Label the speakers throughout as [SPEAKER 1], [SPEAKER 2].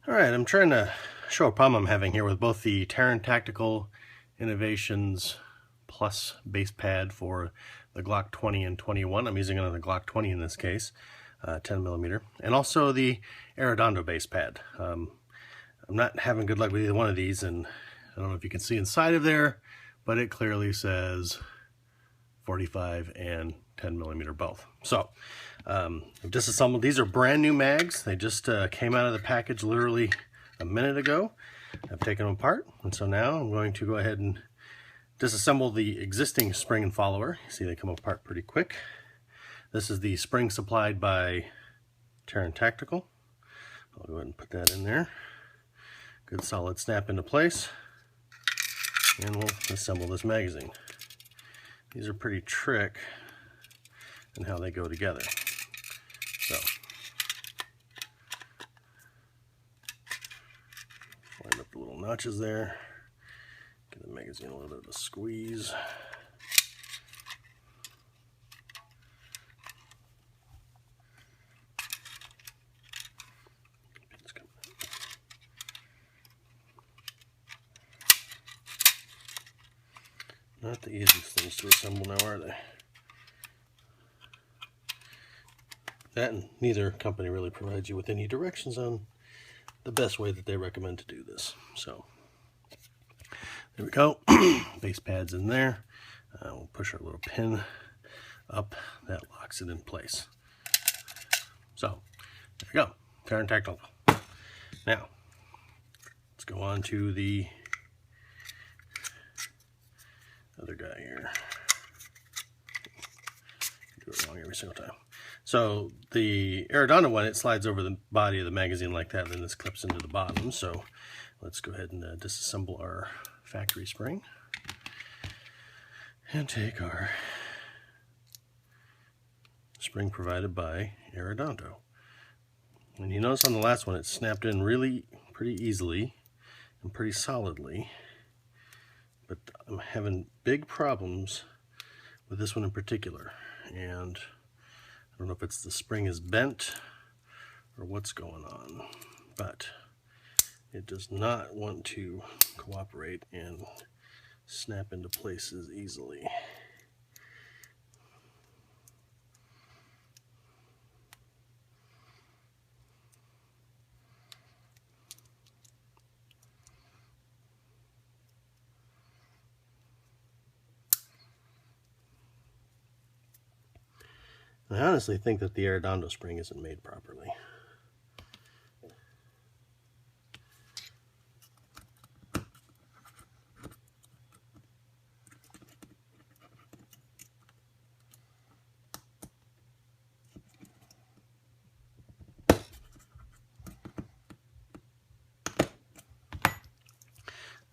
[SPEAKER 1] All right, I'm trying to show a problem I'm having here with both the Terran Tactical Innovations Plus base pad for the Glock 20 and 21. I'm using another Glock 20 in this case, 10 millimeter, and also the Arredondo base pad. I'm not having good luck with either one of these, and I don't know if you can see inside of there, but it clearly says 45 and 10 millimeter both. So I've disassembled. These are brand new mags. They just came out of the package literally a minute ago. I've taken them apart, and so now I'm going to go ahead and disassemble the existing spring and follower. You see they come apart pretty quick. This is the spring supplied by Terran Tactical. I'll go ahead and put that in there. Good solid snap into place, and we'll assemble this magazine. These are pretty trick in how they go together. So, line up the little notches there. Give the magazine a little bit of a squeeze. Not the easiest things to assemble now, are they? That, and neither company really provides you with any directions on the best way that they recommend to do this. So, there we go. Base pad's in there. We'll push our little pin up. That locks it in place. So, there you go. Terran Tactical. Now, let's go on to the other guy here. Do it wrong every single time. So the Arredondo one, it slides over the body of the magazine like that, and then this clips into the bottom. So let's go ahead and disassemble our factory spring and take our spring provided by Arredondo. And you notice on the last one, it snapped in really pretty easily and pretty solidly. But I'm having big problems with this one in particular, and I don't know if it's the spring is bent or what's going on, but it does not want to cooperate and snap into places easily. I honestly think that the Arredondo spring isn't made properly.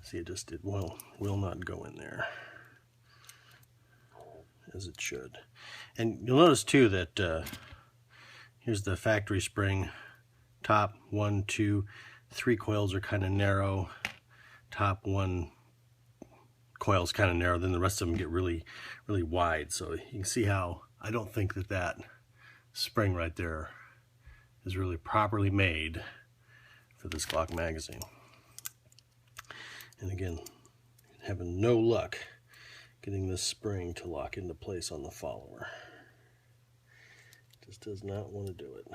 [SPEAKER 1] See, it just will not go in there as it should. And you'll notice too that here's the factory spring. Top 1, 2, 3 coils are kind of narrow. Top 1 coil is kind of narrow. Then the rest of them get really wide. So you can see how I don't think that that spring right there is really properly made for this Glock magazine. And again, having no luck getting this spring to lock into place on the follower. Just does not want to do it.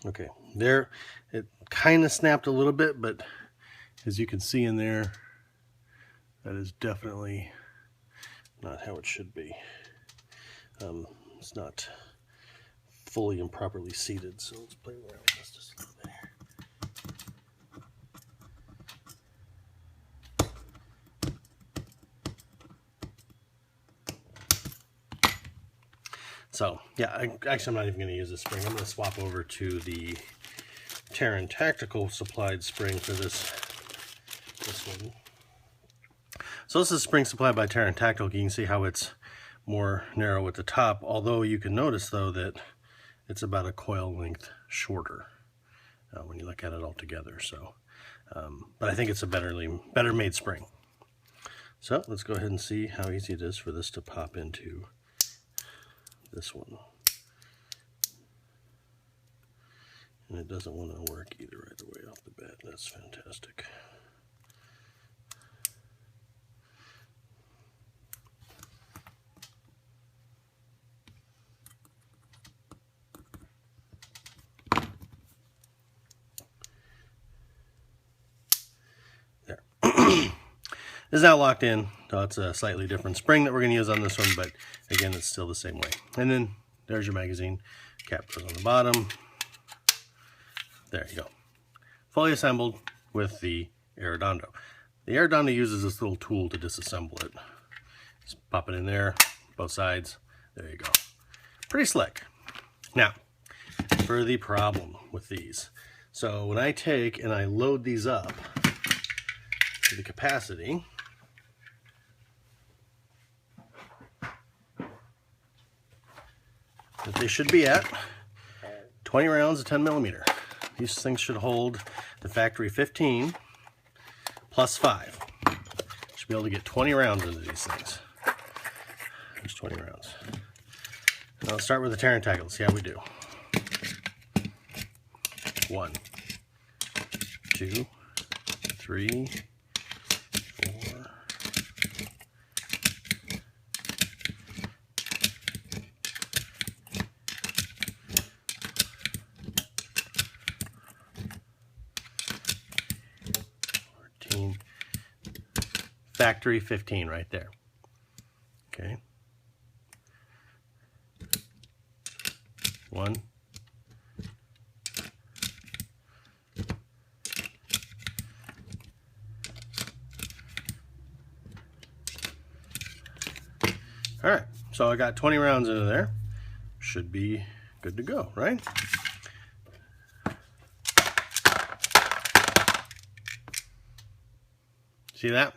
[SPEAKER 1] Okay, there, it kind of snapped a little bit, but as you can see in there, that is definitely not how it should be. It's not fully and properly seated, so let's play around with this just a little bit here. So yeah, I'm not even going to use this spring. I'm going to swap over to the Terran Tactical supplied spring for this one. So this is spring supplied by Terran Tactical. You can see how it's more narrow at the top, although you can notice though that it's about a coil length shorter when you look at it all together. So, but I think it's a better made spring. So let's go ahead and see how easy it is for this to pop into this one. And it doesn't want to work either right away off the bat. That's fantastic. There. This is now locked in. So it's a slightly different spring that we're going to use on this one, but again, it's still the same way. And then there's your magazine. Cap goes on the bottom. There you go. Fully assembled with the Arredondo. The Arredondo uses this little tool to disassemble it. Just pop it in there, both sides. There you go. Pretty slick. Now, for the problem with these. So when I take and I load these up to the capacity, that they should be at 20 rounds of 10 millimeter. These things should hold the factory 15 plus 5. Should be able to get 20 rounds into these things. There's 20 rounds. Now let's start with the tear tackle. See how we do. 1, 2, 3, 4. 14. Factory 15 right there. Okay. 1. All right, so I got 20 rounds into there. Should be good to go, right? See that?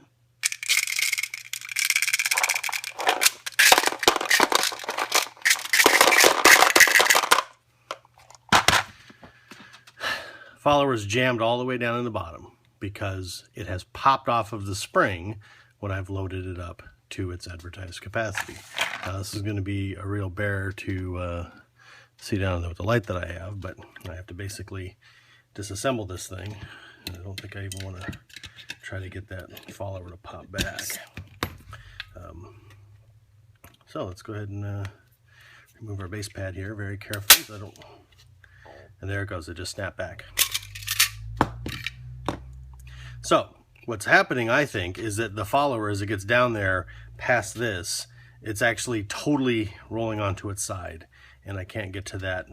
[SPEAKER 1] Follower's jammed all the way down in the bottom because it has popped off of the spring when I've loaded it up to its advertised capacity. Now this is going to be a real bear to see down there with the light that I have, but I have to basically disassemble this thing. I don't think I even want to try to get that follower to pop back. So let's go ahead and remove our base pad here very carefully so I don't, and there it goes, it just snapped back. So what's happening, I think, is that the follower, as it gets down there past this, it's actually totally rolling onto its side, and I can't get to that,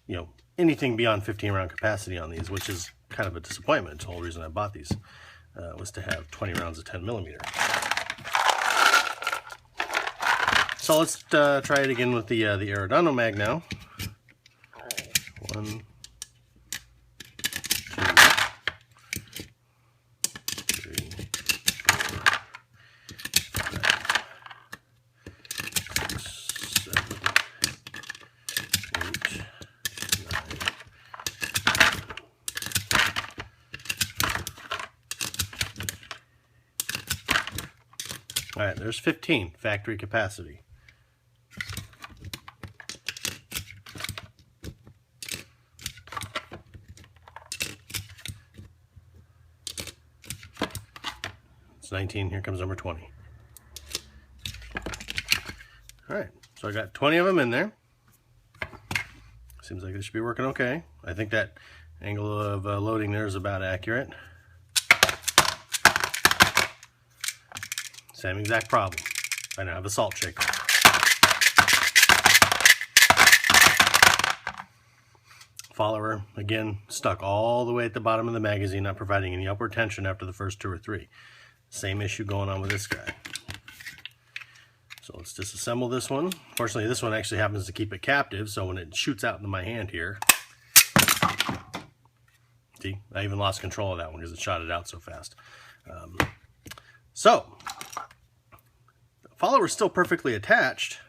[SPEAKER 1] you know, anything beyond 15 round capacity on these, which is kind of a disappointment. The whole reason I bought these was to have 20 rounds of 10 millimeter. So let's try it again with the Arredondo mag now. 1, 2, 3, 4, 5, 6, 7, 8, 9. All right, there's 15 factory capacity. It's 19, here comes number 20. All right, so I got 20 of them in there. Seems like they should be working okay. I think that angle of loading there is about accurate. Same exact problem. I now have a salt shaker. Follower, again, stuck all the way at the bottom of the magazine, not providing any upward tension after the first 2 or 3. Same issue going on with this guy. So let's disassemble this one. Fortunately, this one actually happens to keep it captive, so when it shoots out into my hand here, see, I even lost control of that one because it shot it out so fast. So, the follower is still perfectly attached,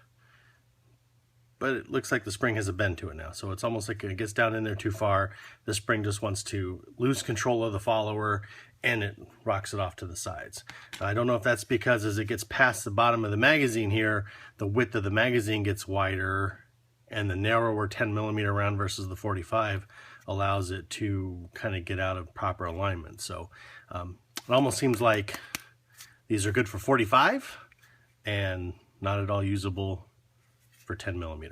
[SPEAKER 1] but it looks like the spring has a bend to it now. So it's almost like it gets down in there too far. The spring just wants to lose control of the follower and it rocks it off to the sides. I don't know if that's because as it gets past the bottom of the magazine here, the width of the magazine gets wider, and the narrower 10mm round versus the 45 allows it to kind of get out of proper alignment. So it almost seems like these are good for 45 and not at all usable for 10mm.